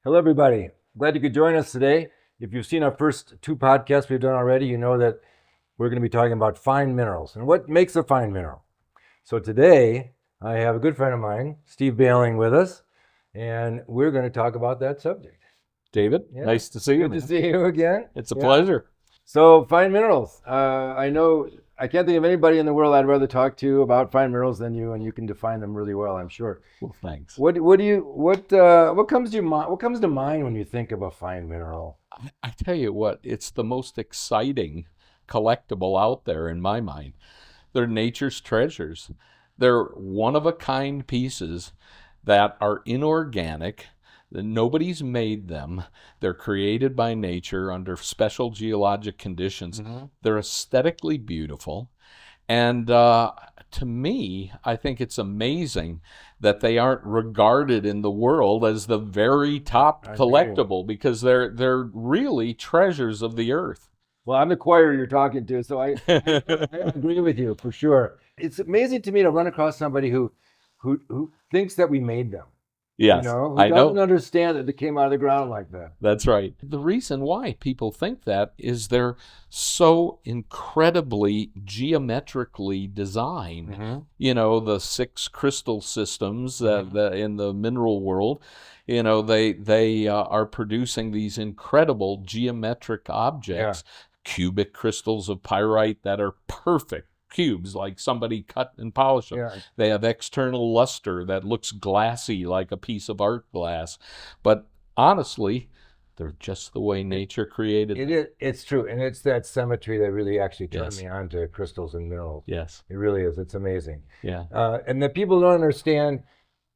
Hello, everybody. Glad you could join us today. If you've seen our first two podcasts we've done already, you know that we're going to be talking about fine minerals and what makes a fine mineral. So today, I have a good friend of mine, Steve Behling, with us, and we're going to talk about that subject. David, nice to see you. Good to see you again. It's a pleasure. So fine minerals. I know I can't think of anybody in the world I'd rather talk to about fine minerals than you, and you can define them really well, I'm sure. Well, thanks. What comes to mind when you think of a fine mineral? I tell you what, it's the most exciting collectible out there in my mind. They're nature's treasures. They're one-of-a-kind pieces that are inorganic. Nobody's made them. They're created by nature under special geologic conditions. They're aesthetically beautiful. And to me, I think it's amazing that they aren't regarded in the world as the very top collectible, because they're really treasures of the earth. Well, I'm the choir you're talking to, so I agree with you for sure. It's amazing to me to run across somebody who thinks that we made them. Yes, who I doesn't know. understand that they came out of the ground like that. That's right. The reason why people think that is they're so incredibly geometrically designed. You know, the 6 crystal systems in the mineral world, you know, they are producing these incredible geometric objects, cubic crystals of pyrite that are perfect cubes, like somebody cut and polished them. They have external luster that looks glassy like a piece of art glass. But honestly, they're just the way nature created them. It's true, and it's that symmetry that really actually turned me on to crystals and minerals. Yes. It really is. It's amazing. Yeah. And that people don't understand,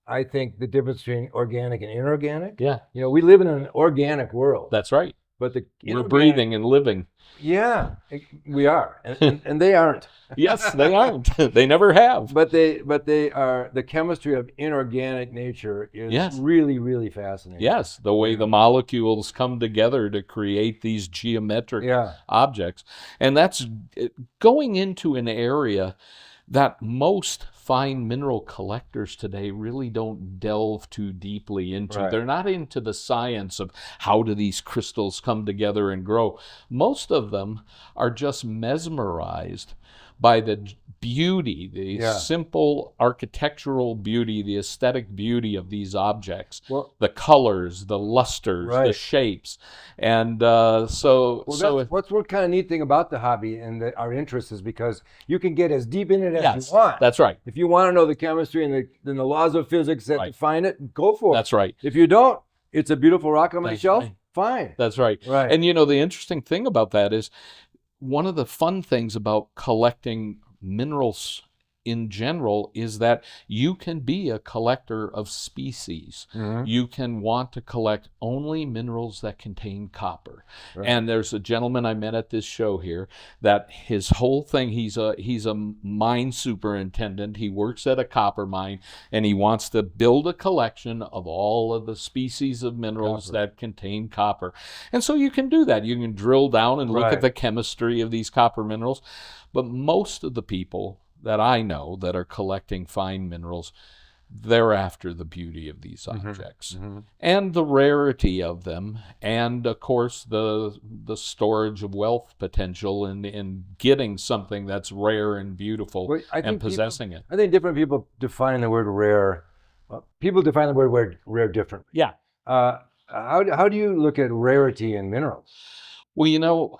I think, the difference between organic and inorganic. Yeah. You know, we live in an organic world. That's right. But we're breathing and living. Yeah, we are, and they aren't. Yes, they aren't. They never have. But they are. The chemistry of inorganic nature is really, really fascinating. Yes, the way the molecules come together to create these geometric objects, and that's going into an area that most fine mineral collectors today really don't delve too deeply into. They're not into the science of how do these crystals come together and grow. Most of them are just mesmerized by the beauty, the simple architectural beauty, the aesthetic beauty of these objects, the colors, the lusters, the shapes. And that's what's kind of neat thing about the hobby and our interest is because you can get as deep in it as you want. That's right. If you want to know the chemistry and the laws of physics that define it, go for it. That's right. If you don't, it's a beautiful rock on my shelf, fine. That's right. And you know, the interesting thing about that is one of the fun things about collecting minerals in general is that you can be a collector of species. You can want to collect only minerals that contain copper. And there's a gentleman I met at this show here that his whole thing, he's a mine superintendent. He works at a copper mine, and he wants to build a collection of all of the species of minerals that contain copper. And so you can do that. You can drill down and look at the chemistry of these copper minerals. But most of the people that I know that are collecting fine minerals, they're after the beauty of these objects and the rarity of them, and of course the storage of wealth potential in getting something that's rare and beautiful and possessing it. I think different people define the word rare. People define the word rare differently. Yeah. How do you look at rarity in minerals? Well, you know,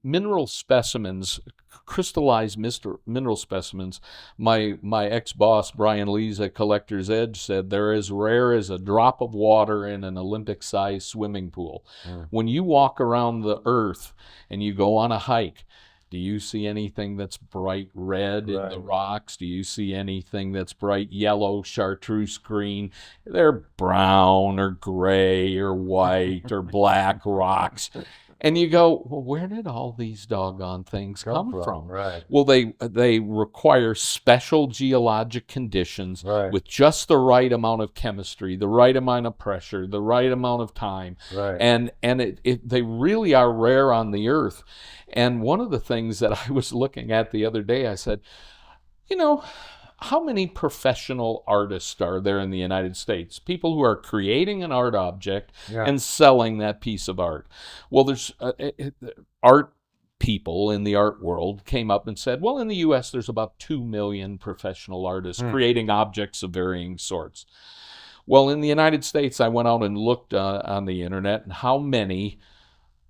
mineral specimens, crystallized mineral specimens, my ex-boss, Brian Lees at Collector's Edge, said they're as rare as a drop of water in an Olympic-sized swimming pool. When you walk around the earth and you go on a hike, do you see anything that's bright red in the rocks? Do you see anything that's bright yellow, chartreuse green? They're brown or gray or white or black rocks. And you go, well, where did all these doggone things come from? Well, they require special geologic conditions with just the right amount of chemistry, the right amount of pressure, the right amount of time. And they really are rare on the earth. And one of the things that I was looking at the other day, I said, you know, how many professional artists are there in the United States? People who are creating an art object Yeah. and selling that piece of art. Well, there's art people in the art world came up and said, well, in the US, there's about 2 million professional artists creating objects of varying sorts. Well, in the United States, I went out and looked on the internet and how many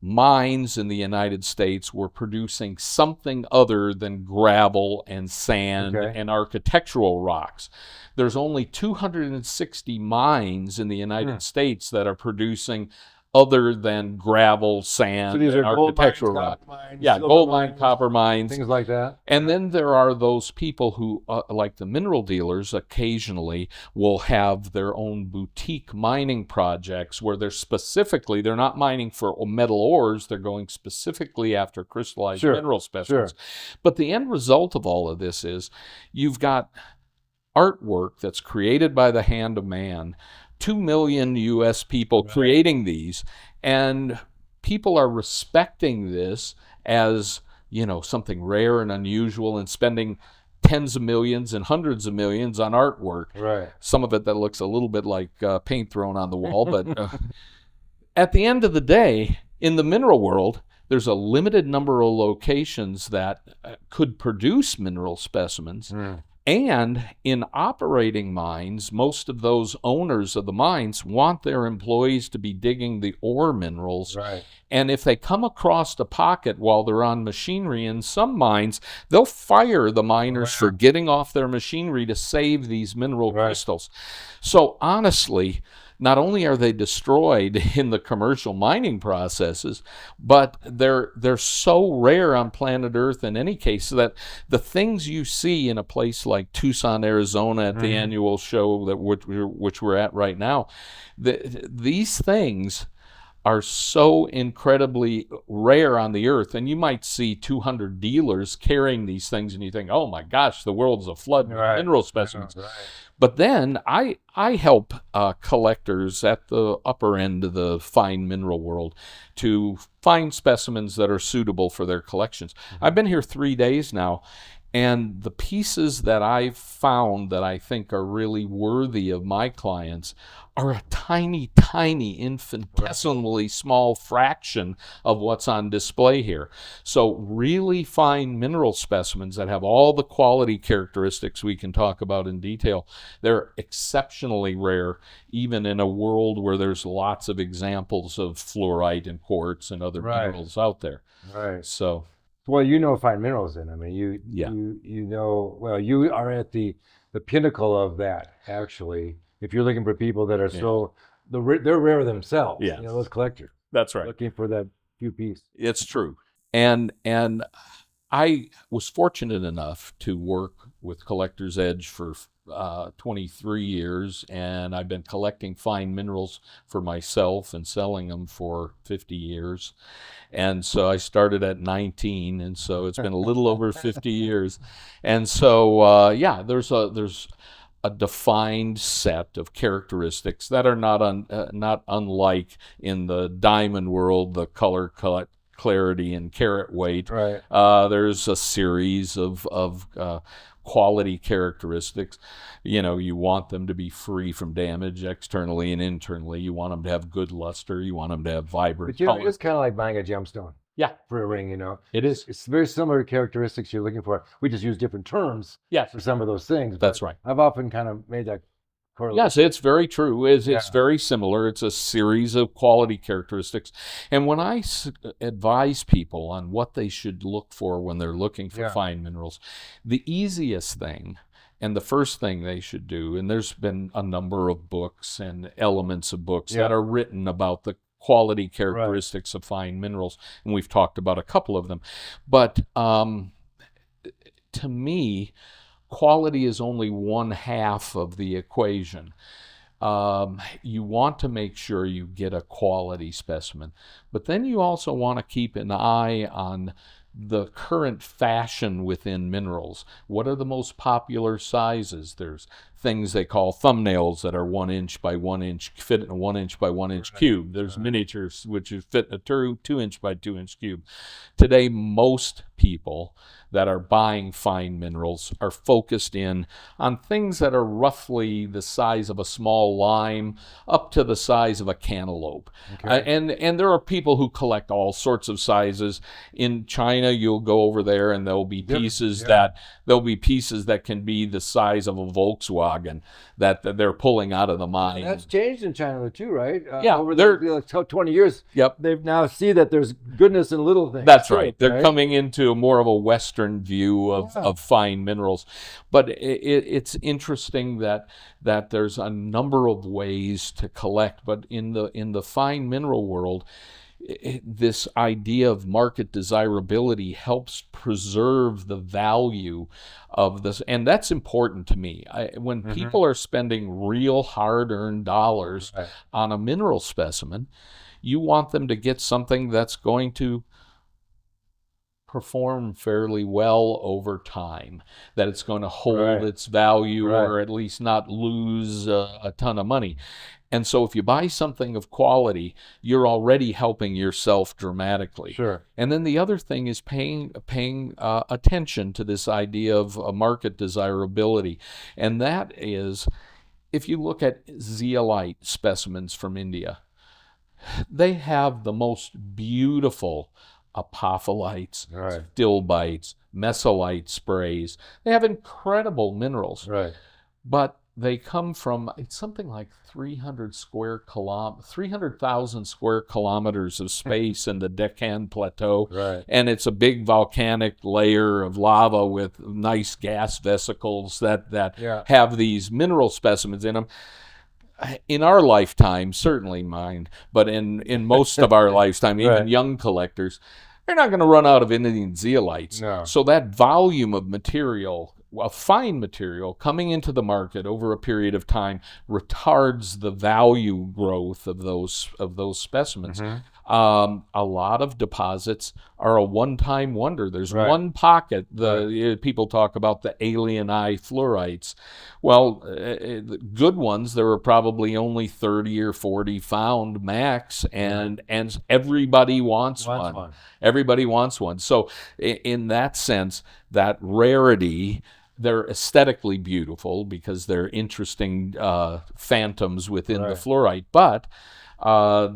mines in the United States were producing something other than gravel and sand and architectural rocks. There's only 260 mines in the United States that are producing other than gravel, sand, So these and are gold architectural mines, rock. copper mines, Yeah, silver gold mines, mine, copper mines, things like that. and then there are those people who, like the mineral dealers, occasionally will have their own boutique mining projects where they're not mining for metal ores, they're going specifically after crystallized mineral specimens. But the end result of all of this is you've got artwork that's created by the hand of man, 2 million US people creating these, and people are respecting this as, something rare and unusual and spending tens of millions and hundreds of millions on artwork. Right. Some of it that looks a little bit like paint thrown on the wall, but at the end of the day, in the mineral world, there's a limited number of locations that could produce mineral specimens. And in operating mines, most of those owners of the mines want their employees to be digging the ore minerals. Right. And if they come across a pocket while they're on machinery in some mines, they'll fire the miners for getting off their machinery to save these mineral crystals. So honestly, not only are they destroyed in the commercial mining processes, but they're so rare on planet Earth in any case that the things you see in a place like Tucson, Arizona at the annual show that which we're at right now, these things are so incredibly rare on the earth. And you might see 200 dealers carrying these things and you think, oh my gosh, the world's a flood with mineral specimens. But then I help collectors at the upper end of the fine mineral world to find specimens that are suitable for their collections. I've been here 3 days now, and the pieces that I've found that I think are really worthy of my clients are a tiny, tiny, infinitesimally small fraction of what's on display here. So really fine mineral specimens that have all the quality characteristics we can talk about in detail, they're exceptionally rare, even in a world where there's lots of examples of fluorite and quartz and other minerals out there. Right. So, well, fine minerals then. I mean, you are at the pinnacle of that, actually. If you're looking for people that are they're rare themselves, those collectors. That's right. Looking for that few piece. It's true. And I was fortunate enough to work with Collector's Edge for 23 years, and I've been collecting fine minerals for myself and selling them for 50 years. And so I started at 19, and so it's been a little over 50 years. And so, there's a defined set of characteristics that are not unlike in the diamond world, the color, clarity, and carat weight. Right. There's a series of quality characteristics. You want them to be free from damage externally and internally. You want them to have good luster. You want them to have vibrant But color. it's kind of like buying a gemstone. Yeah. For a ring, It is. It's very similar characteristics you're looking for. We just use different terms for some of those things. That's right. I've often kind of made that correlation. Yes, it's very true. It's very similar. It's a series of quality characteristics. And when I advise people on what they should look for when they're looking for fine minerals, the easiest thing and the first thing they should do, and there's been a number of books and elements of books that are written about the quality characteristics of fine minerals, and we've talked about a couple of them. But to me, quality is only one half of the equation. You want to make sure you get a quality specimen, but then you also want to keep an eye on the current fashion within minerals. What are the most popular sizes? There's things they call thumbnails that are 1 inch by 1 inch, fit in a 1 inch by 1 inch cube. There's miniatures which fit in a 2 inch by 2 inch cube. Today, most people that are buying fine minerals are focused in on things that are roughly the size of a small lime up to the size of a cantaloupe. And there are people who collect all sorts of sizes. In China, you'll go over there and there'll be pieces that can be the size of a Volkswagen that they're pulling out of the mine. And that's changed in China too, right? Yeah, over the 20 years. Yep. They now see that there's goodness in little things. That's right. They're coming into more of a Western view of fine minerals. But it's interesting that there's a number of ways to collect. But in the fine mineral world, this idea of market desirability helps preserve the value of this, and that's important to me. When people are spending real hard-earned dollars on a mineral specimen, you want them to get something that's going to perform fairly well over time, that it's going to hold its value or at least not lose a ton of money. And so if you buy something of quality, you're already helping yourself dramatically. Sure. And then the other thing is paying attention to this idea of market desirability. And that is, if you look at zeolite specimens from India, they have the most beautiful apopholites, stilbites, mesolite sprays. They have incredible minerals. But they come from, it's something like 300,000 square kilometers of space in the Deccan Plateau. And it's a big volcanic layer of lava with nice gas vesicles that have these mineral specimens in them. In our lifetime, certainly mine, but in most of our lifetime, even young collectors, they're not going to run out of Indian zeolites. So that volume of material, a fine material coming into the market over a period of time, retards the value growth of those specimens. A lot of deposits are a one-time wonder. There's one pocket. People talk about the alien eye fluorites. Well, good ones, there are probably only 30 or 40 found max, and everybody wants one. Everybody wants one. So in that sense, that rarity, they're aesthetically beautiful because they're interesting phantoms within the fluorite, but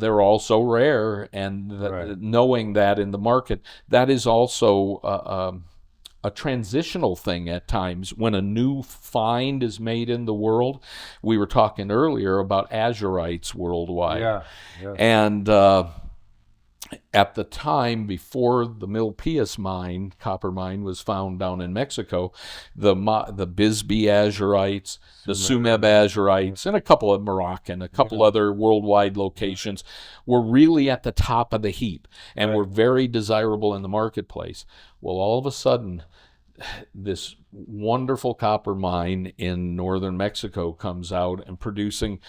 they're also rare, and knowing that in the market, that is also a transitional thing at times. When a new find is made in the world, we were talking earlier about azurites worldwide, and at the time before the Milpias mine, copper mine, was found down in Mexico, the Bisbee azurites, the Sumeb azurites, and a couple of Moroccan, a couple other worldwide locations were really at the top of the heap and were very desirable in the marketplace. Well, all of a sudden, this wonderful copper mine in northern Mexico comes out and producing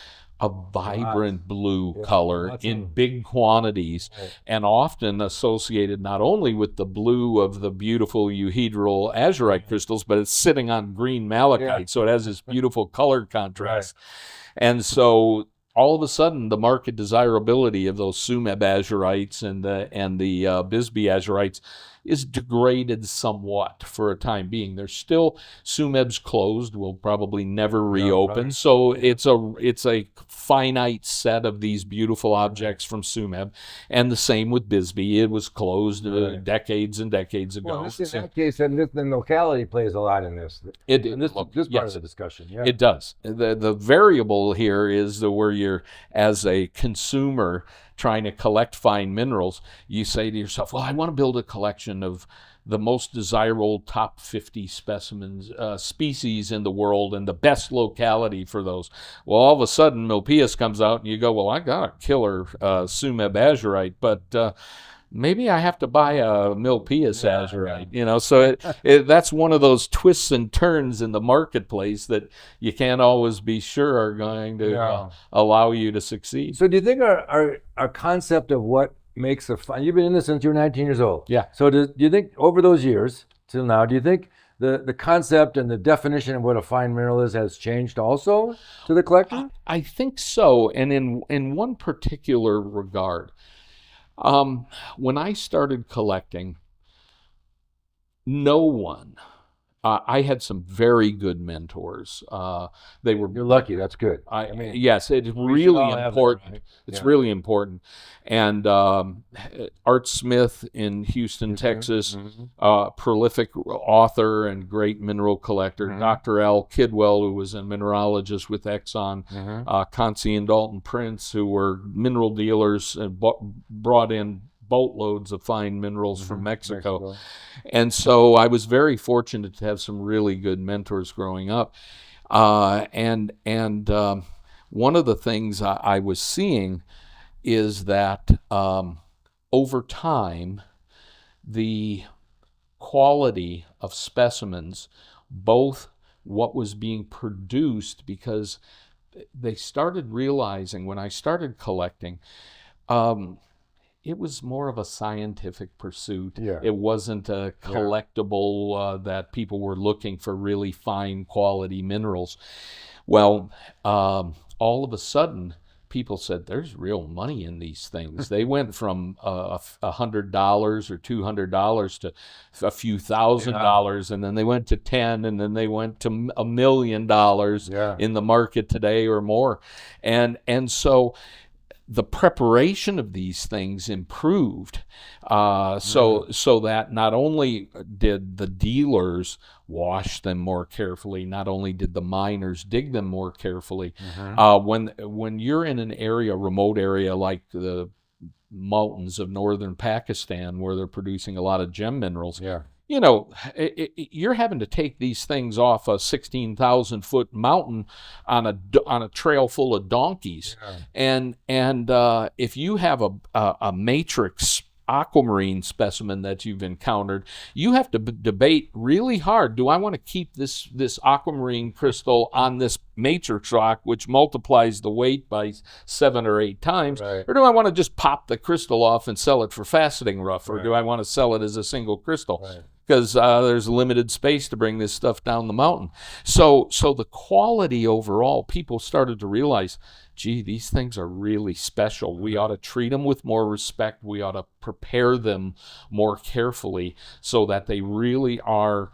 a vibrant blue color in big quantities, and often associated not only with the blue of the beautiful euhedral azurite crystals, but it's sitting on green malachite, so it has this beautiful color contrast. And so all of a sudden, the market desirability of those Sumeb azurites and the Bisbee azurites is degraded somewhat for a time being. There's still, Sumeb's closed, will probably never reopen. So it's a finite set of these beautiful objects from Sumeb, and the same with Bisbee. It was closed decades and decades ago. Well, in that case, and the locality plays a lot in this. This part of the discussion. It does. The variable here is where you're, as a consumer trying to collect fine minerals, you say to yourself, well, I want to build a collection of the most desirable top 50 specimens, species in the world, and the best locality for those. Well, all of a sudden, Milpias comes out, and you go, well, I got a killer Sumeb azurite, but maybe I have to buy a Milpias azurite. So that's one of those twists and turns in the marketplace that you can't always be sure are going to allow you to succeed. So do you think our concept of what makes a fine, you've been in this since you were 19 years old. So do you think over those years till now, do you think the concept and the definition of what a fine mineral is has changed also to the collector? I think so, and in one particular regard. When I started collecting, no one. I had some very good mentors. They were. You're lucky. That's good. I mean, yes, it's we should really all have that, important. right? It's Yeah. really important. And Art Smith in Houston, Texas, prolific author and great mineral collector. Dr. Al Kidwell, who was a mineralogist with Exxon. Concy and Dalton Prince, who were mineral dealers and brought in boatloads of fine minerals from Mexico. And so I was very fortunate to have some really good mentors growing up. And one of the things I was seeing is that over time, the quality of specimens, both what was being produced, because they started realizing when I started collecting, it was more of a scientific pursuit. Yeah. It wasn't a collectible that people were looking for really fine quality minerals. Well, all of a sudden, people said, there's real money in these things. They went from $100 or $200 to a few $1,000, and then they went to 10, and then they went to $1 million in the market today or more. And so the preparation of these things improved, so that not only did the dealers wash them more carefully, not only did the miners dig them more carefully. When you're in an area, remote area like the mountains of northern Pakistan, where they're producing a lot of gem minerals, you know, you're having to take these things off a 16,000-foot mountain on a trail full of donkeys, and if you have a matrix aquamarine specimen that you've encountered, you have to debate really hard. Do I want to keep this aquamarine crystal on this matrix rock, which multiplies the weight by 7 or 8 times, or do I want to just pop the crystal off and sell it for faceting rough, or do I want to sell it as a single crystal? Because there's limited space to bring this stuff down the mountain. So the quality overall, people started to realize, gee, these things are really special. We ought to treat them with more respect. We ought to prepare them more carefully so that they really are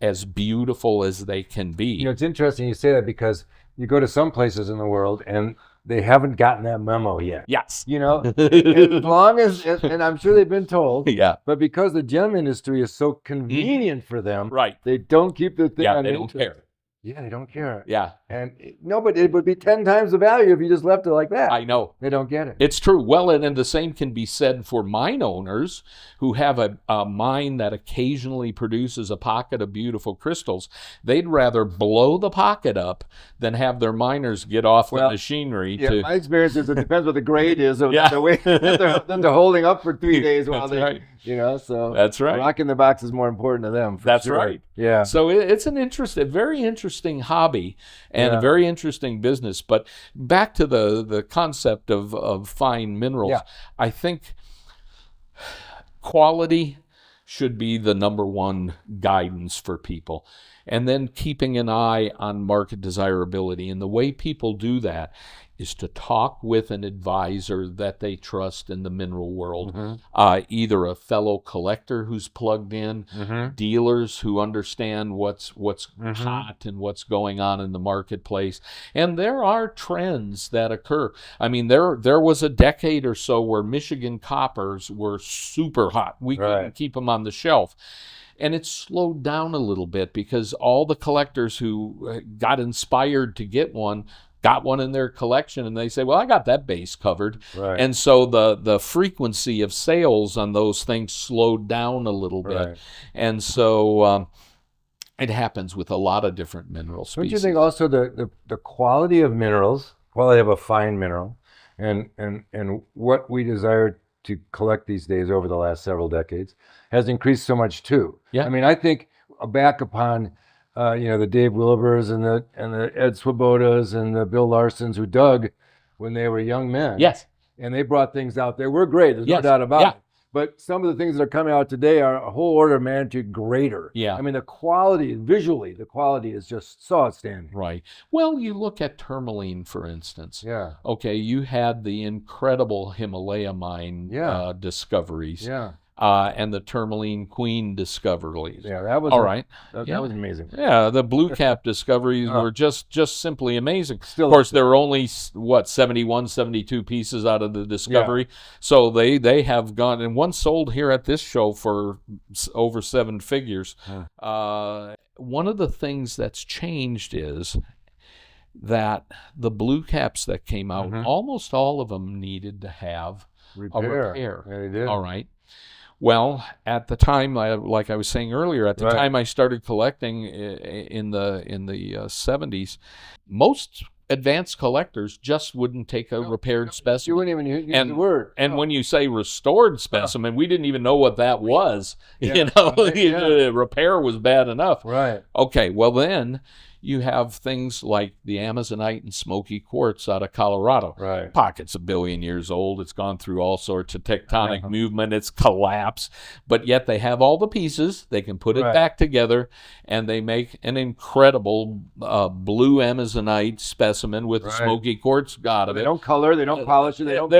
as beautiful as they can be. You know, it's interesting you say that, because you go to some places in the world and they haven't gotten that memo yet. Yes. You know, as long as, and I'm sure they've been told, but because the gem industry is so convenient for them, they don't keep the thing on they don't care. Yeah, they don't care. Yeah. And no, but it would be 10 times the value if you just left it like that. I know. They don't get it. It's true. Well, and the same can be said for mine owners who have a mine that occasionally produces a pocket of beautiful crystals. They'd rather blow the pocket up than have their miners get off the machinery. My experience is it depends what the grade is of the way that they're holding up for 3 days while they, you know, so that's right. Rocking the box is more important to them. That's sure. right. Yeah. So it's an very interesting hobby and a very interesting business. But back to the concept of fine minerals, I think quality should be the number one guidance for people. And then keeping an eye on market desirability. And the way people do that is to talk with an advisor that they trust in the mineral world, either a fellow collector who's plugged in, dealers who understand what's hot and what's going on in the marketplace. And there are trends that occur. I mean, there was a decade or so where Michigan coppers were super hot. We couldn't keep them on the shelf. And it slowed down a little bit because all the collectors who got inspired to get one got one in their collection, and they say, well, I got that base covered. And so the frequency of sales on those things slowed down a little bit. And so it happens with a lot of different mineral species. Don't you think also the quality of minerals, quality of a fine mineral, and what we desire to collect these days over the last several decades has increased so much too. I mean, I think back upon the Dave Wilbers and the Ed Swobodas and the Bill Larsons who dug when they were young men. And they brought things out there. We're great. There's no doubt about it. But some of the things that are coming out today are a whole order of magnitude greater. Yeah. I mean, the quality, visually, the quality is just so outstanding. Right. Well, you look at tourmaline, for instance. Yeah. Okay, you had the incredible Himalaya mine Yeah. discoveries. Yeah. And the tourmaline queen discoveries. Yeah, that was all right. That was amazing. Yeah, the blue cap discoveries Oh. were just simply amazing. Still Of course, there were only, what, 71, 72 pieces out of the discovery. So they have gone, and one sold here at this show for over 7 figures. One of the things that's changed is that the blue caps that came out, almost all of them needed to have a repair. Yeah, they did. All right. Well, at the time, like I was saying earlier, at the time I started collecting in the 70s, most advanced collectors just wouldn't take a repaired specimen. You wouldn't even use the word. And when you say restored specimen, we didn't even know what that was. Yeah. Repair was bad enough. Right. Okay, well then you have things like the Amazonite and smoky quartz out of Colorado. Right. Pocket's 1 billion years old. It's gone through all sorts of tectonic movement. It's collapsed. But yet they have all the pieces. They can put it back together, and they make an incredible blue Amazonite specimen with smoky quartz out of it. They don't color. They don't polish it. They don't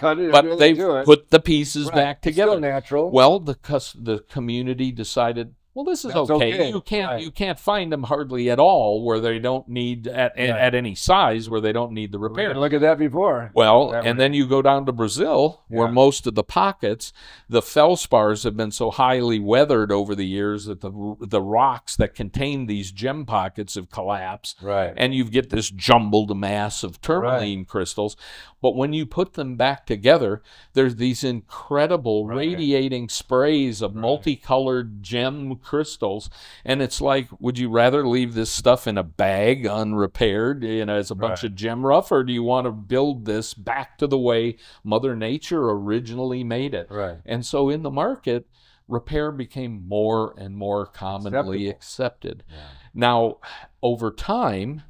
cut it. But they put the pieces back together. It's still natural. Well, the community decided, well, this is okay. You can't find them hardly at all where they don't need at any size where they don't need the repair. Look at that before. Well, and then you go down to Brazil where most of the pockets, the feldspars have been so highly weathered over the years that the rocks that contain these gem pockets have collapsed. Right. And you get this jumbled mass of tourmaline crystals. But when you put them back together, there's these incredible radiating sprays of multicolored gem crystals. And it's like, would you rather leave this stuff in a bag unrepaired, as a bunch of gem rough, or do you want to build this back to the way Mother Nature originally made it? Right. And so in the market, repair became more and more commonly accepted. Yeah. Now, over time,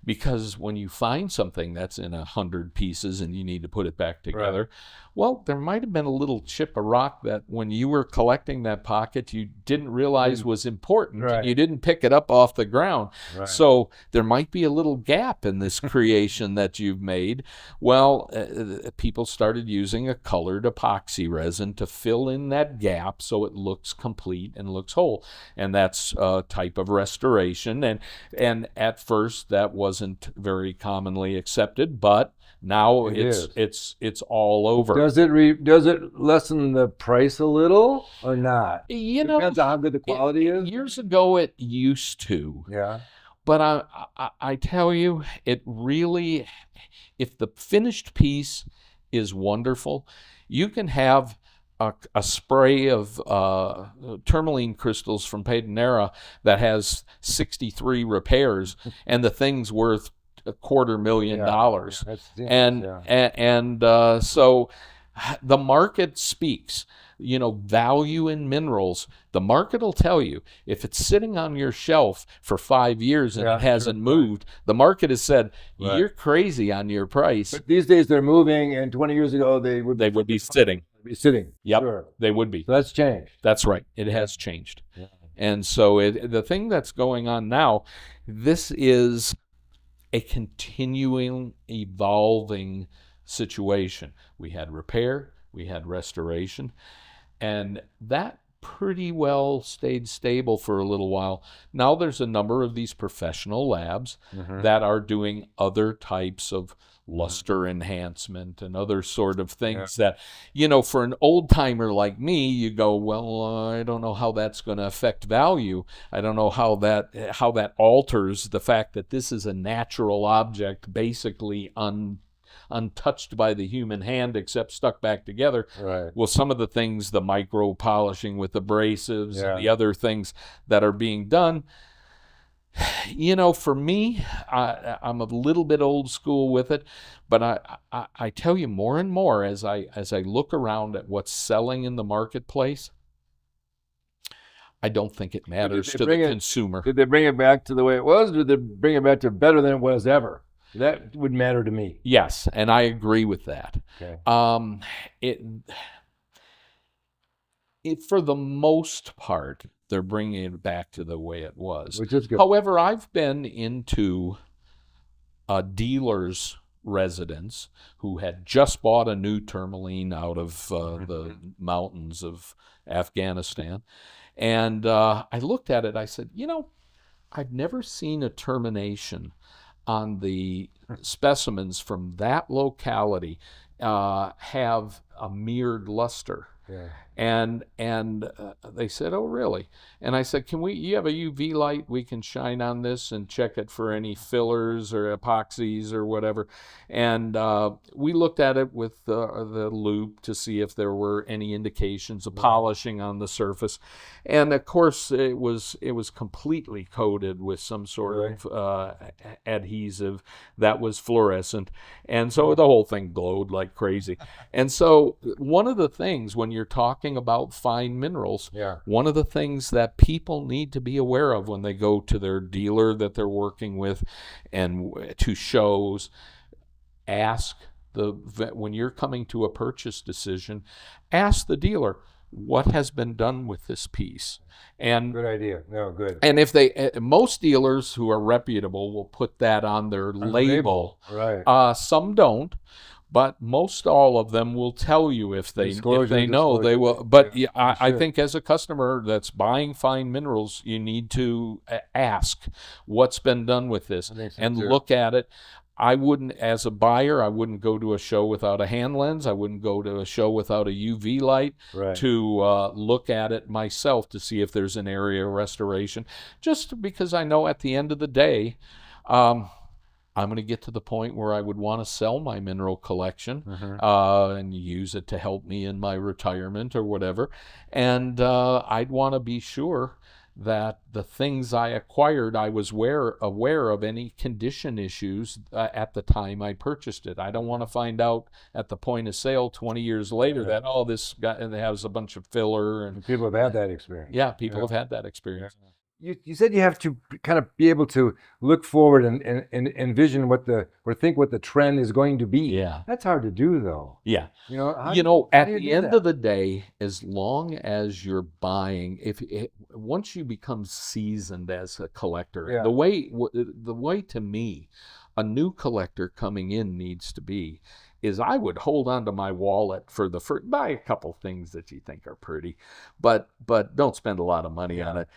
because when you find something that's in 100 pieces and you need to put it back together, well, there might have been a little chip of rock that when you were collecting that pocket, you didn't realize was important. Right. You didn't pick it up off the ground. Right. So there might be a little gap in this creation that you've made. Well, people started using a colored epoxy resin to fill in that gap so it looks complete and looks whole. And that's a type of restoration. And at first, that wasn't very commonly accepted, but now it's all over. Does it lessen the price a little or not? Depends on how good the quality is. Years ago, it used to. Yeah. But I tell you, it really, if the finished piece is wonderful, you can have a spray of tourmaline crystals from Pedernera that has 63 repairs, and the thing's worth $250,000. So the market speaks. Value in minerals. The market will tell you if it's sitting on your shelf for 5 years and it hasn't moved. The market has said you're crazy on your price. But these days they're moving, and 20 years ago they would be sitting. Yep, sure. They would be. So that's changed. That's right. It has changed. Yeah. And so the thing that's going on now, this is a continuing, evolving situation. We had repair, we had restoration, and that pretty well stayed stable for a little while. Now there's a number of these professional labs that are doing other types of luster enhancement and other sort of things that, for an old timer like me, you go, well, I don't know how that's going to affect value. I don't know how that alters the fact that this is a natural object, basically untouched by the human hand except stuck back together. Right. Well, some of the things, the micro polishing with abrasives and the other things that are being done, for me, I'm a little bit old school with it, but I tell you more and more as I look around at what's selling in the marketplace, I don't think it matters to the consumer. Did they bring it back to the way it was, or did they bring it back to better than it was ever? That would matter to me. Yes, and I agree with that. Okay. For the most part, they're bringing it back to the way it was. Which is good. However, I've been into a dealer's residence who had just bought a new tourmaline out of the mountains of Afghanistan. And I looked at it, I said, I've never seen a termination on the specimens from that locality have a mirrored luster. Yeah. And they said, "Oh, really?" And I said, you have a UV light we can shine on this and check it for any fillers or epoxies or whatever? And we looked at it with the loupe to see if there were any indications of polishing on the surface. And of course, it was completely coated with some sort of adhesive that was fluorescent. And so the whole thing glowed like crazy. And so one of the things when you're talking about fine minerals, one of the things that people need to be aware of when they go to their dealer that they're working with and to shows, when you're coming to a purchase decision, ask the dealer, what has been done with this piece? And good idea. No, good. And if most dealers who are reputable will put that on their label. Right. Some don't. But most all of them will tell you if they know they will. But I think as a customer that's buying fine minerals, you need to ask what's been done with this and look at it. I wouldn't, as a buyer, I wouldn't go to a show without a hand lens. I wouldn't go to a show without a UV light to look at it myself to see if there's an area of restoration. Just because I know at the end of the day, I'm going to get to the point where I would want to sell my mineral collection and use it to help me in my retirement or whatever. And I'd want to be sure that the things I acquired, I was aware of any condition issues at the time I purchased it. I don't want to find out at the point of sale 20 years later that, this guy has a bunch of filler. And people have had that experience. Yeah, people have had that experience. Yeah. You said you have to kind of be able to look forward and envision or think what the trend is going to be. Yeah. That's hard to do, though. Yeah. At the end of the day, as long as you're buying, once you become seasoned as a collector, the way to me, a new collector coming in needs to be is I would hold on to my wallet for the first, buy a couple things that you think are pretty, but don't spend a lot of money on it.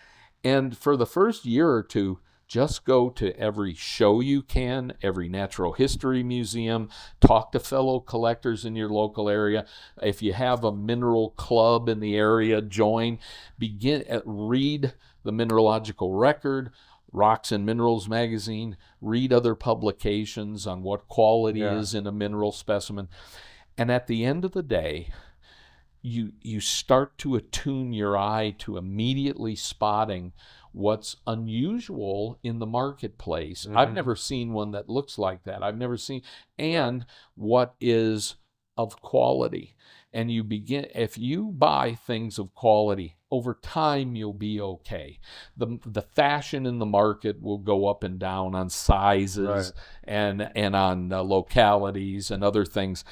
And for the first year or two, just go to every show you can, every natural history museum, talk to fellow collectors in your local area. If you have a mineral club in the area, join. Read the Mineralogical Record, Rocks and Minerals magazine, read other publications on what quality is in a mineral specimen. And at the end of the day, you start to attune your eye to immediately spotting what's unusual in the marketplace. I've never seen one that looks like that. I've never seen, and what is of quality. And if you buy things of quality, over time you'll be okay. The fashion in the market will go up and down on sizes and on localities and other things.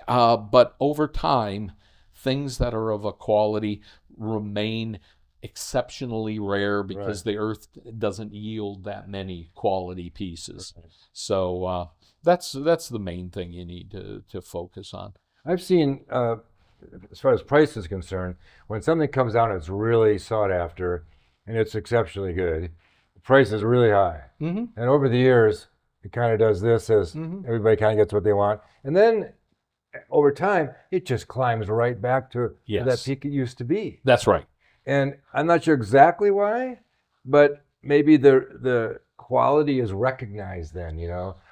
But over time, things that are of a quality remain exceptionally rare because the earth doesn't yield that many quality pieces. So that's the main thing you need to focus on. I've seen, as far as price is concerned, when something comes out and it's really sought after and it's exceptionally good, the price is really high. And over the years, it kind of does this as everybody kind of gets what they want. And then over time, it just climbs right back to that peak it used to be. That's right. And I'm not sure exactly why, but maybe the quality is recognized then,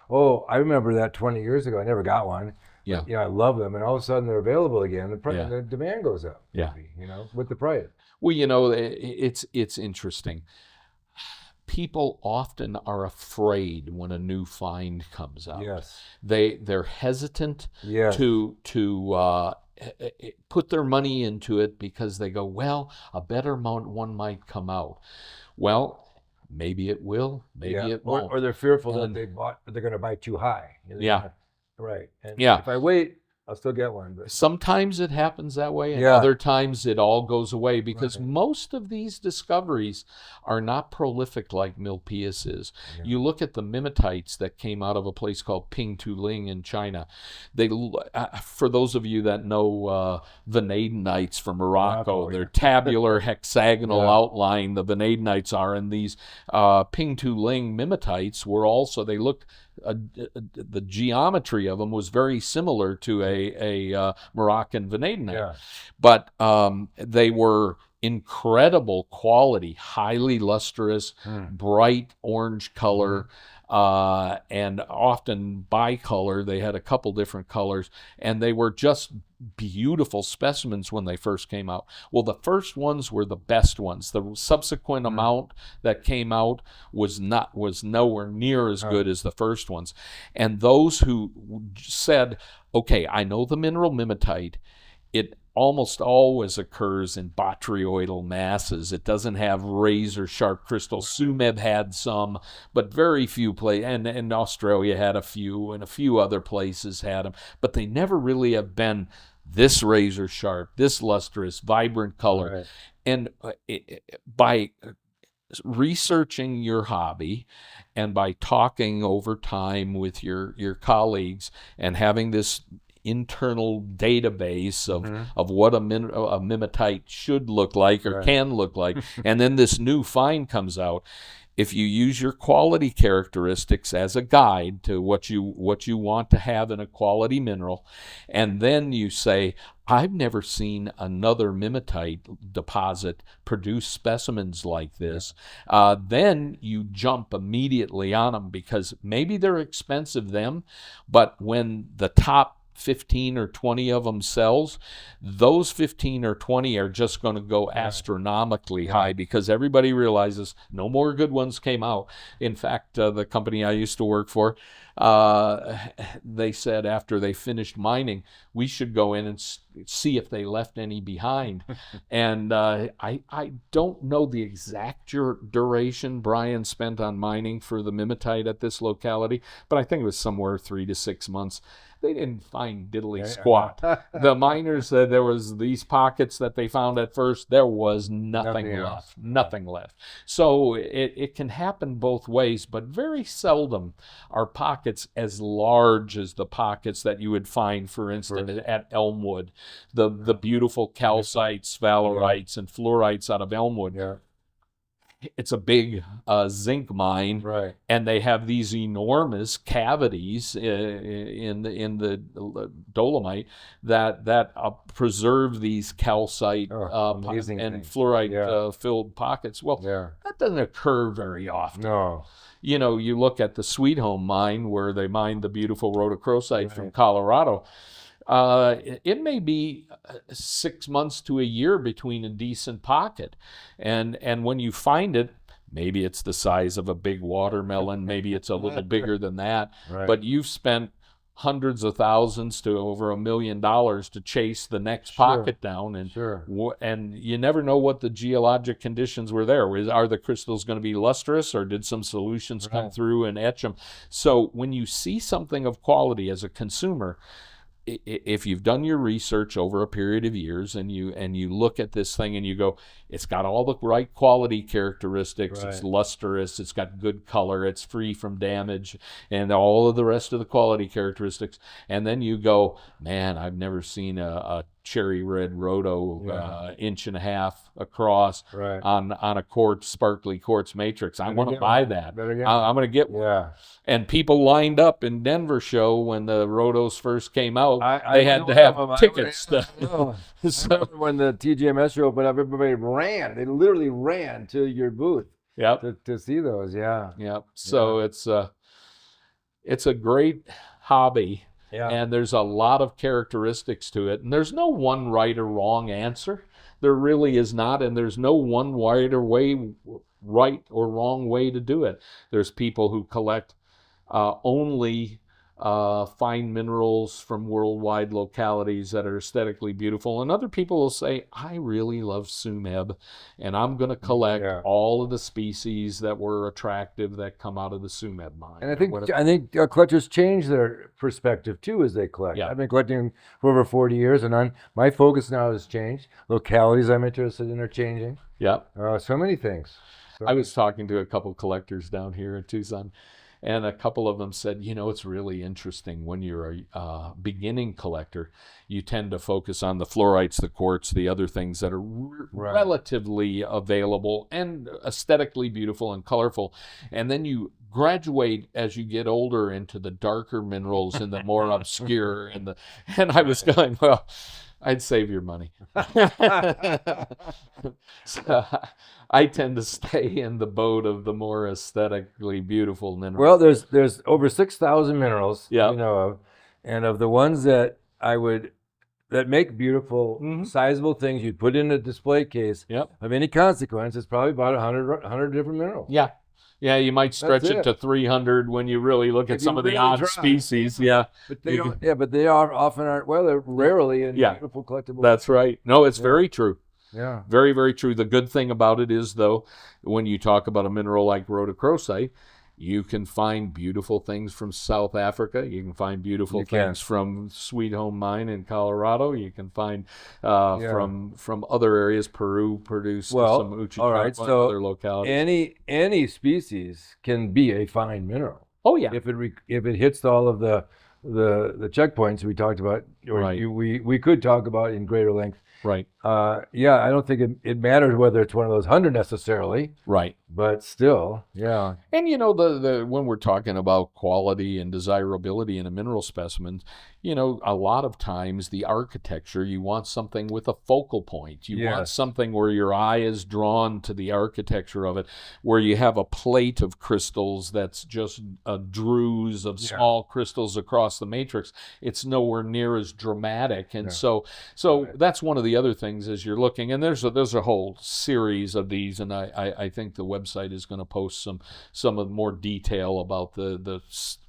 Oh, I remember that 20 years ago. I never got one. Yeah. But, I love them. And all of a sudden they're available again. The demand goes up. Maybe, with the price. Well, it's interesting. People often are afraid when a new find comes out. Yes. They're hesitant to put their money into it because they go, well, a better one might come out. Well, maybe it will, maybe it won't. Or they're fearful that they're going to buy too high. Right. And if I wait I'll still get one. But Sometimes it happens that way, and yeah, other times it all goes away because right. most of these discoveries are not prolific like Milpius is. Yeah. You look at the mimetites that came out of a place called Pingtuling in China. They, for those of you that know vanadinites from Morocco, they're tabular hexagonal Yeah. outline. The vanadinites are, and these Pingtuling mimetites were also. They looked. The geometry of them was very similar to a Moroccan vanadinite, Yeah. but they were incredible quality, highly lustrous, bright orange color, and often bicolor. They had a couple different colors, and they were just beautiful specimens when they first came out. Well, the first ones were the best ones. The subsequent amount that came out was nowhere near as good as the first ones. And those who said, okay, I know the mineral mimetite, it almost always occurs in botryoidal masses. It doesn't have razor sharp crystals. Sumeb had some, but very few places, and Australia had a few, and a few other places had them, but they never really have been this razor sharp, this lustrous, vibrant color. Right. And by researching your hobby and by talking over time with your colleagues and having this internal database of what a mimetite should look like or can look like, and then this new find comes out. If you use your quality characteristics as a guide to what you want to have in a quality mineral, and then you say, I've never seen another mimetite deposit produce specimens like this, then you jump immediately on them because maybe they're expensive but when the top 15 or 20 of them sells, those 15 or 20 are just going to go astronomically high because everybody realizes no more good ones came out. In fact, the company I used to work for, they said after they finished mining, we should go in and see if they left any behind. And I don't know the exact duration Brian spent on mining for the mimetite at this locality, but I think it was somewhere 3 to 6 months. They didn't find diddly squat. The miners said there was these pockets that they found at first. There was nothing left. So it can happen both ways, but very seldom are pockets as large as the pockets that you would find, for instance, at Elmwood. The beautiful calcites, valerites, and fluorites out of Elmwood. Yeah. It's a big zinc mine, and they have these enormous cavities in the dolomite that preserve these calcite and fluorite filled pockets. Well, that doesn't occur very often. No. You know, you look at the Sweet Home mine where they mine the beautiful rhodochrosite from Colorado. It may be 6 months to a year between a decent pocket. And when you find it, maybe it's the size of a big watermelon, maybe it's a little bigger than that, but you've spent hundreds of thousands to over $1 million to chase the next pocket down, and you never know what the geologic conditions were there. Are the crystals going to be lustrous, or did some solutions come through and etch them? So when you see something of quality as a consumer, if you've done your research over a period of years and you look at this thing and you go, it's got all the right quality characteristics, it's lustrous, it's got good color, it's free from damage, and all of the rest of the quality characteristics, and then you go, man, I've never seen a cherry red rhodo 1.5 inches across on a sparkly quartz matrix. I want to buy that. I'm going to get one. Yeah. And people lined up in Denver show when the rhodos first came out. They had to have tickets. So when the TGMS show opened up, everybody ran. They literally ran to your booth. To see those. So it's a great hobby. And there's a lot of characteristics to it. And there's no one right or wrong answer. There really is not. And there's no one right or wrong way to do it. There's people who collect only find minerals from worldwide localities that are aesthetically beautiful. And other people will say, I really love Sumeb, and I'm going to collect all of the species that were attractive that come out of the Sumeb mine. And I think collectors change their perspective too as they collect. Yeah. I've been collecting for over 40 years, and my focus now has changed. Localities I'm interested in are changing. Yeah. So many things. I was talking to a couple collectors down here in Tucson, and a couple of them said, it's really interesting when you're a beginning collector, you tend to focus on the fluorites, the quartz, the other things that are relatively available and aesthetically beautiful and colorful. And then you graduate as you get older into the darker minerals and the more obscure. And I was going, well, I'd save your money. So I tend to stay in the boat of the more aesthetically beautiful minerals. Well, there's over 6,000 minerals Yeah. you know of, and of the ones that that make beautiful, sizable things you'd put in a display case of any consequence, it's probably about 100 different minerals. Yeah. Yeah, you might stretch it to 300 when you really look at some of the odd species. Yeah. But they don't. Yeah, but they often aren't. Well, they're rarely in beautiful collectible. That's right. No, it's very true. Yeah. Very, very true. The good thing about it is, though, when you talk about a mineral like rhodochrosite, you can find beautiful things from South Africa. You can find beautiful things from Sweet Home Mine in Colorado. You can find from other areas. Peru produced some Uchicaca and other localities. Any species can be a fine mineral. Oh yeah. If it hits all of the checkpoints we talked about, or we could talk about in greater length. Right. I don't think it matters whether it's one of those 100 necessarily. Right. But still, yeah. And the when we're talking about quality and desirability in a mineral specimen, a lot of times the architecture, you want something with a focal point. You want something where your eye is drawn to the architecture of it, where you have a plate of crystals that's just a druze of small crystals across the matrix. It's nowhere near as dramatic. And so that's one of the other things as you're looking, and there's a whole series of these, and I think the website is going to post some of more detail about the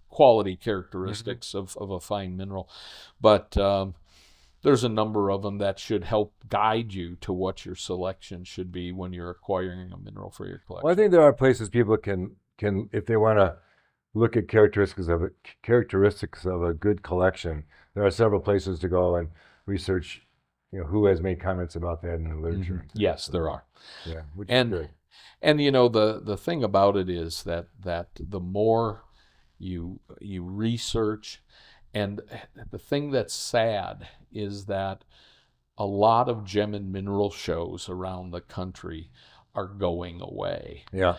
quality characteristics of a fine mineral, but there's a number of them that should help guide you to what your selection should be when you're acquiring a mineral for your collection. Well, I think there are places people can if they want to look at characteristics of a good collection. There are several places to go and research. Who has made comments about that in the literature? Yes, there are. Yeah, which is good. And the thing about it is that the more you research, and the thing that's sad is that a lot of gem and mineral shows around the country are going away. Yeah.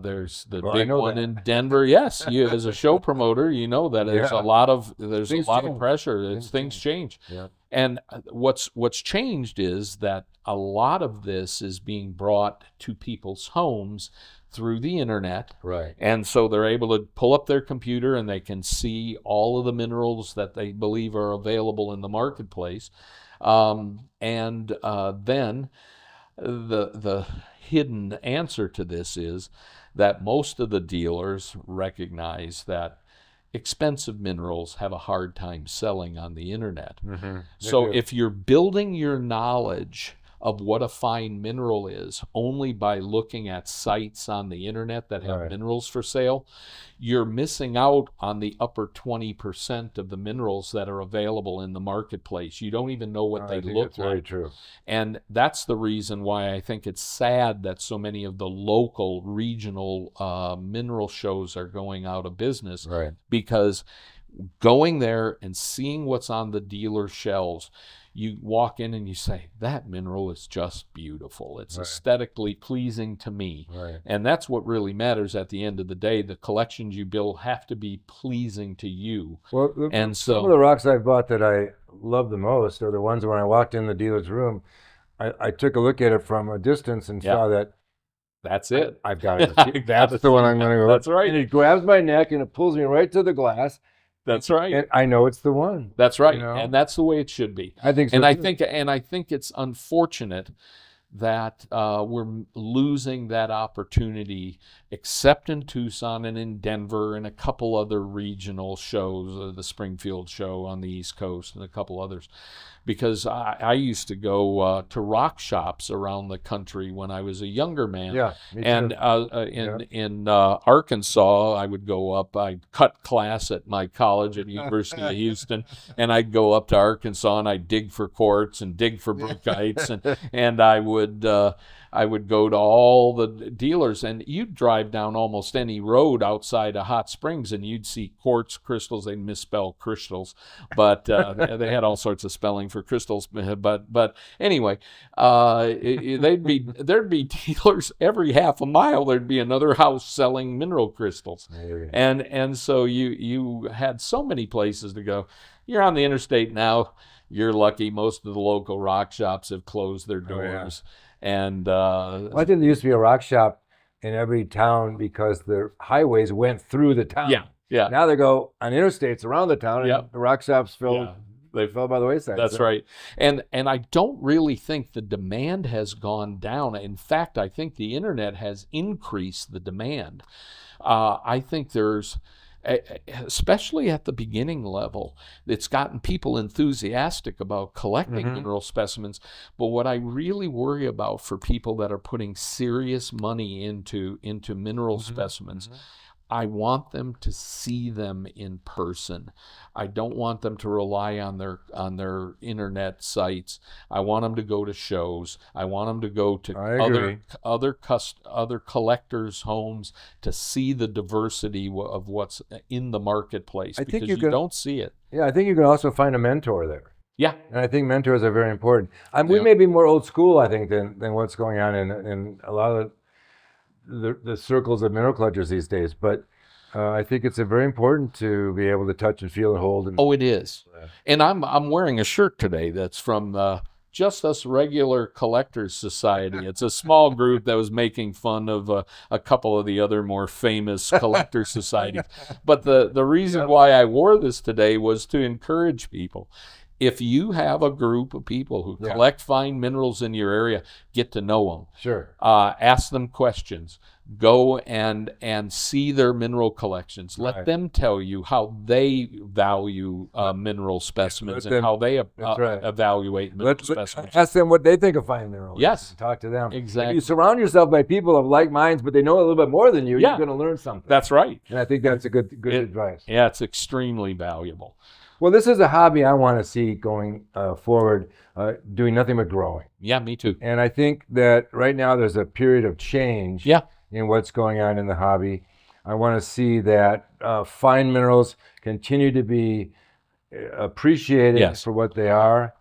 There's the big one in Denver. Yes, you as a show promoter, that there's a lot of pressure. Things change. Yeah. And what's changed is that a lot of this is being brought to people's homes through the internet. Right. And so they're able to pull up their computer and they can see all of the minerals that they believe are available in the marketplace. Then the hidden answer to this is that most of the dealers recognize that expensive minerals have a hard time selling on the internet. So if you're building your knowledge of what a fine mineral is only by looking at sites on the internet that have minerals for sale, you're missing out on the upper 20% of the minerals that are available in the marketplace. You don't even know what they look like. Very true. And that's the reason why I think it's sad that so many of the local, regional mineral shows are going out of business. Right. Because going there and seeing what's on the dealer shelves, you walk in and you say, that mineral is just beautiful. It's aesthetically pleasing to me. Right. And that's what really matters at the end of the day. The collections you build have to be pleasing to you. Well, some of the rocks I've bought that I love the most are the ones when I walked in the dealer's room, I took a look at it from a distance and saw that that's it. I've got it. That's the one I'm going to go. That's right. And it grabs my neck and it pulls me right to the glass. That's right. And I know it's the one. That's right. And that's the way it should be. I think so. And I think it's unfortunate that we're losing that opportunity, except in Tucson and in Denver and a couple other regional shows, the Springfield show on the East Coast and a couple others. Because I used to go to rock shops around the country when I was a younger man. Yeah, me too. And in Arkansas, I would go up. I'd cut class at my college at University of Houston, and I'd go up to Arkansas and I'd dig for quartz and dig for brookites, and I would go to all the dealers, and you'd drive down almost any road outside of Hot Springs, and you'd see quartz crystals. They misspell crystals, but they had all sorts of spelling for crystals. But anyway, there'd be dealers every half a mile. There'd be another house selling mineral crystals, and so you had so many places to go. You're on the interstate now. You're lucky. Most of the local rock shops have closed their doors. And well, I think there used to be a rock shop in every town because the highways went through the town. Yeah. Now they go on interstates around the town, and the rock shops they fell by the wayside. That's right. And I don't really think the demand has gone down. In fact, I think the internet has increased the demand. I think there's, especially at the beginning level, it's gotten people enthusiastic about collecting mineral specimens. But what I really worry about for people that are putting serious money into mineral specimens, I want them to see them in person. I don't want them to rely on their internet sites. I want them to go to shows. I want them to go to other collectors' homes to see the diversity of what's in the marketplace, because you don't see it. Yeah, I think you can also find a mentor there. Yeah. And I think mentors are very important. We may be more old school, I think, than what's going on in a lot of the circles of mineral collectors these days, but I think it's very important to be able to touch and feel and hold. Oh, it is. And I'm wearing a shirt today that's from Just Us Regular Collectors Society. It's a small group that was making fun of a couple of the other more famous collector societies. But the reason why I wore this today was to encourage people. If you have a group of people who collect fine minerals in your area, get to know them. Sure. Ask them questions. Go and see their mineral collections. Let them tell you how they value mineral specimens and how they evaluate mineral specimens. Ask them what they think of fine minerals. Yes. Talk to them. Exactly. If you surround yourself by people of like minds, but they know a little bit more than you, you're going to learn something. That's right. And I think that's a good advice. Yeah, it's extremely valuable. Well, this is a hobby I want to see going forward, doing nothing but growing. Yeah, me too. And I think that right now there's a period of change in what's going on in the hobby. I want to see that fine minerals continue to be appreciated for what they are.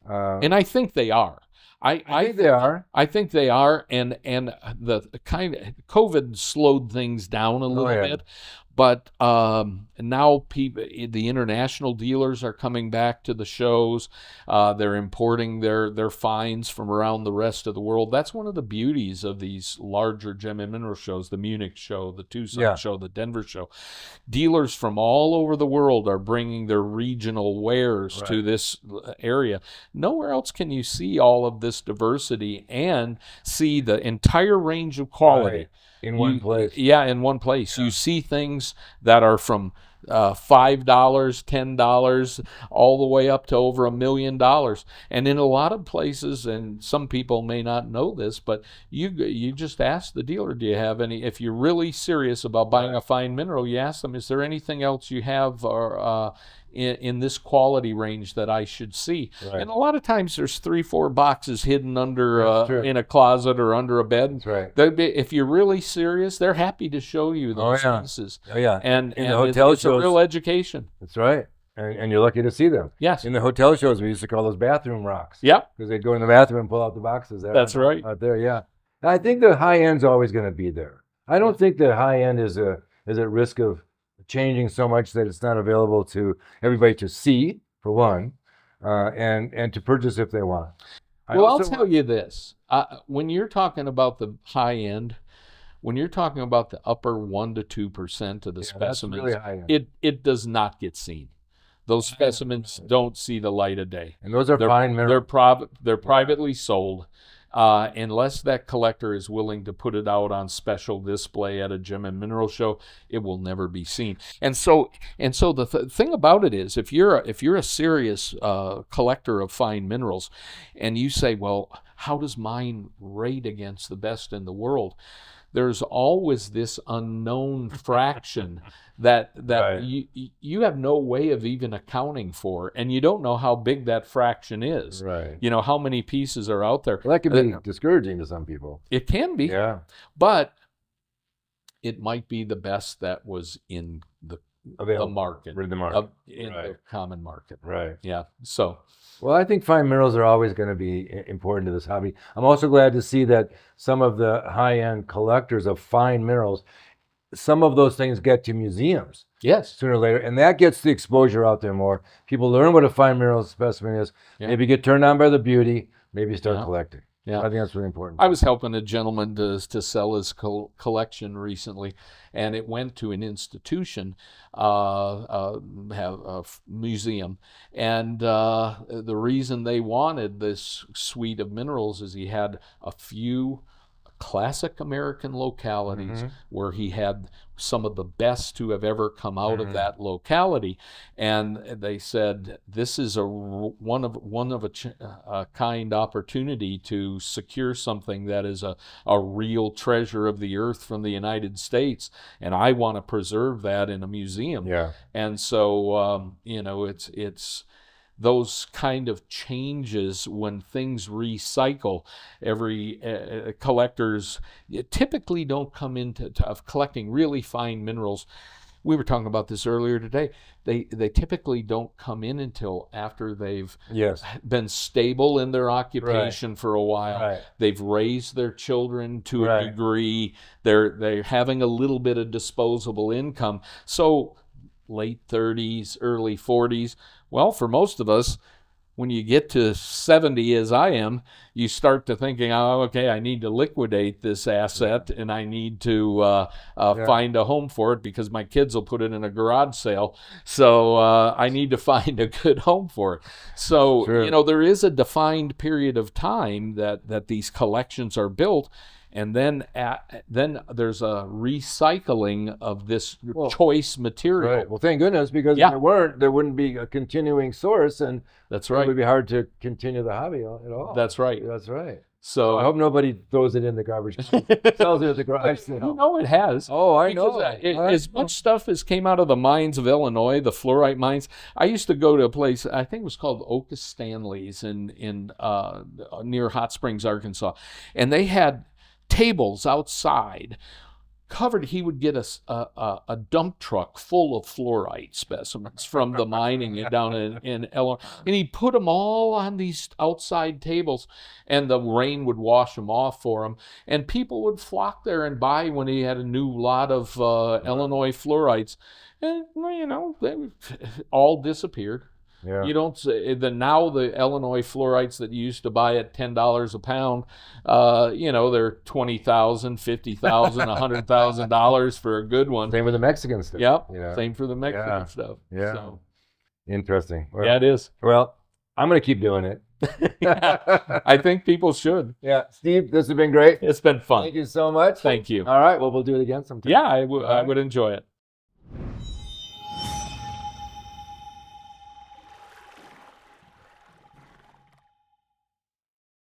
And I think they are. I think they are. I think they are. And the kind of COVID slowed things down a little bit. But now the international dealers are coming back to the shows. They're importing their finds from around the rest of the world. That's one of the beauties of these larger gem and mineral shows, the Munich show, the Tucson show, the Denver show. Dealers from all over the world are bringing their regional wares to this area. Nowhere else can you see all of this diversity and see the entire range of quality. In one place. Yeah, in one place. You see things that are from $5, $10, all the way up to over $1 million. And in a lot of places, and some people may not know this, but you just ask the dealer, do you have any, if you're really serious about buying a fine mineral, you ask them, is there anything else you have or in this quality range that I should see? And a lot of times there's 3-4 boxes hidden under in a closet or under a bed. That's right. If you're really serious, they're happy to show you those pieces. And in the hotel shows, it's a real education. That's right. And you're lucky to see them. Yes. In the hotel shows, we used to call those bathroom rocks. Yep. Because they'd go in the bathroom and pull out the boxes. That's right. Out there, yeah. I think the high end's always going to be there. I don't think the high end is at risk of changing so much that it's not available to everybody to see, for one, and to purchase if they want. I'll tell you this. When you're talking about the high end, when you're talking about the upper 1 to 2% of the specimens, really high end. It does not get seen. Those specimens don't see the light of day. And those are fine minerals. They're privately sold. unless that collector is willing to put it out on special display at a gem and mineral show, it will never be seen. And so the thing about it is, if you're a serious collector of fine minerals, and you say, well, how does mine rate against the best in the world? There's always this unknown fraction that Right. you have no way of even accounting for, and you don't know how big that fraction is. Right. You know, how many pieces are out there. Well, that can be discouraging to some people. It can be, Yeah. but it might be the best that was in the Available. market, In the market. in Right. the common market. Right. Yeah. So, Well, I think fine minerals are always going to be important to this hobby. I'm also glad to see that some of the high-end collectors of fine minerals, some of those things get to museums yes. sooner or later, and that gets the exposure out there more. People learn what a fine mineral specimen is, Yeah. maybe get turned on by the beauty, maybe start Yeah. collecting. Yeah. I think that's really important. I was helping a gentleman to sell his collection recently, and it went to an institution, have a museum, and the reason they wanted this suite of minerals is he had a few classic American localities where he had some of the best to have ever come out of that locality, and they said this is a one of a kind opportunity to secure something that is a real treasure of the earth from the United States, and I want to preserve that in a museum. Yeah. And so you know, it's those kind of changes when things recycle. Every collectors typically don't come into of collecting really fine minerals. We were talking about this earlier today. They typically don't come in until after they've Yes. been stable in their occupation for a while. Right. They've raised their children to a Right. degree. They're having a little bit of disposable income. So late 30s, early 40s. Well, for most of us, when you get to 70, as I am, you start to thinking, oh, okay, I need to liquidate this asset, and I need to find a home for it because my kids will put it in a garage sale. So I need to find a good home for it. So, Sure. you know, there is a defined period of time that these collections are built. And then there's a recycling of this choice material. Right. Well, thank goodness, because Yeah. if there wouldn't be a continuing source, and That's it right. would be hard to continue the hobby at all. That's right. That's right. So I hope nobody throws it in the garbage can, sells it at the garage sale. you know it has. Oh, I Because, know. as much stuff as came out of the mines of Illinois, the fluorite mines. I used to go to a place, I think it was called Oka Stanley's in near Hot Springs, Arkansas, and they had tables outside covered. He would get a dump truck full of fluorite specimens from the mining down in Illinois, and he'd put them all on these outside tables, and the rain would wash them off for him, and people would flock there and buy when he had a new lot of Illinois fluorites, and you know, they all disappeared. Yeah. You don't say now the Illinois fluorites that you used to buy at $10 a pound, you know, they're $20,000, $50,000, $100,000 for a good one. Same with the Mexican stuff. Yep. You know? Same for the Mexican Yeah. stuff. Yeah. So, Interesting. Well, yeah, it is. Well, I'm going to keep doing it. I think people should. Yeah. Steve, this has been great. It's been fun. Thank you so much. Thank you. All right. Well, we'll do it again sometime. Yeah, I would enjoy it.